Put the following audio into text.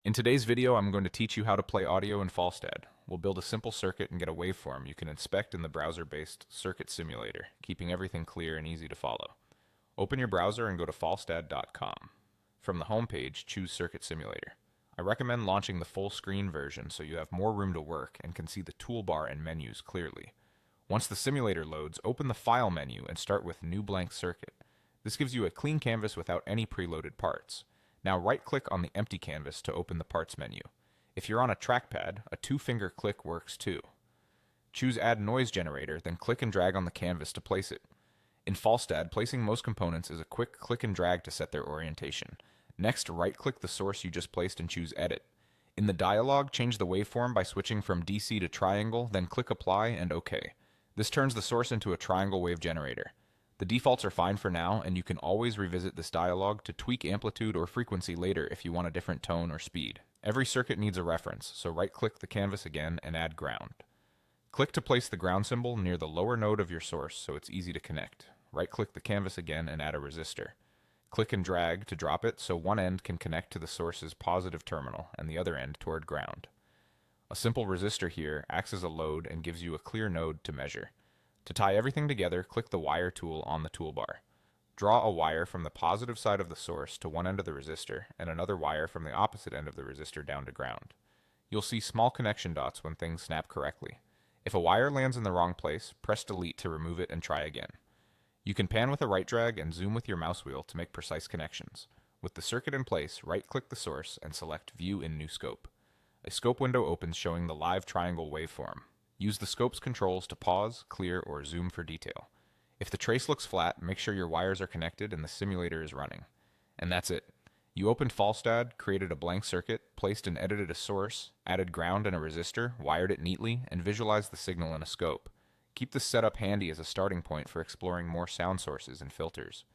In today's video, I'm going to teach you how to play audio in Falstad. We'll build a simple circuit and get a waveform you can inspect in the browser-based circuit simulator, keeping everything clear and easy to follow. Open your browser and go to falstad.com. From the home page, choose Circuit Simulator. I recommend launching the full screen version so you have more room to work and can see the toolbar and menus clearly. Once the simulator loads, open the File menu and start with New Blank Circuit. This gives you a clean canvas without any preloaded parts. Now right-click on the empty canvas to open the Parts menu. If you're on a trackpad, a two-finger click works too. Choose Add Noise Generator, then click and drag on the canvas to place it. In Falstad, placing most components is a quick click and drag to set their orientation. Next, right-click the source you just placed and choose Edit. In the dialog, change the waveform by switching from DC to triangle, then click Apply and OK. This turns the source into a triangle wave generator. The defaults are fine for now, and you can always revisit this dialog to tweak amplitude or frequency later if you want a different tone or speed. Every circuit needs a reference, so right-click the canvas again and add ground. Click to place the ground symbol near the lower node of your source so it's easy to connect. Right-click the canvas again and add a resistor. Click and drag to drop it so one end can connect to the source's positive terminal and the other end toward ground. A simple resistor here acts as a load and gives you a clear node to measure. To tie everything together, click the Wire tool on the toolbar. Draw a wire from the positive side of the source to one end of the resistor and another wire from the opposite end of the resistor down to ground. You'll see small connection dots when things snap correctly. If a wire lands in the wrong place, press Delete to remove it and try again. You can pan with a right drag and zoom with your mouse wheel to make precise connections. With the circuit in place, right-click the source and select View in New Scope. A scope window opens showing the live triangle waveform. Use the scope's controls to pause, clear, or zoom for detail. If the trace looks flat, make sure your wires are connected and the simulator is running. And that's it. You opened Falstad, created a blank circuit, placed and edited a source, added ground and a resistor, wired it neatly, and visualized the signal in a scope. Keep this setup handy as a starting point for exploring more sound sources and filters.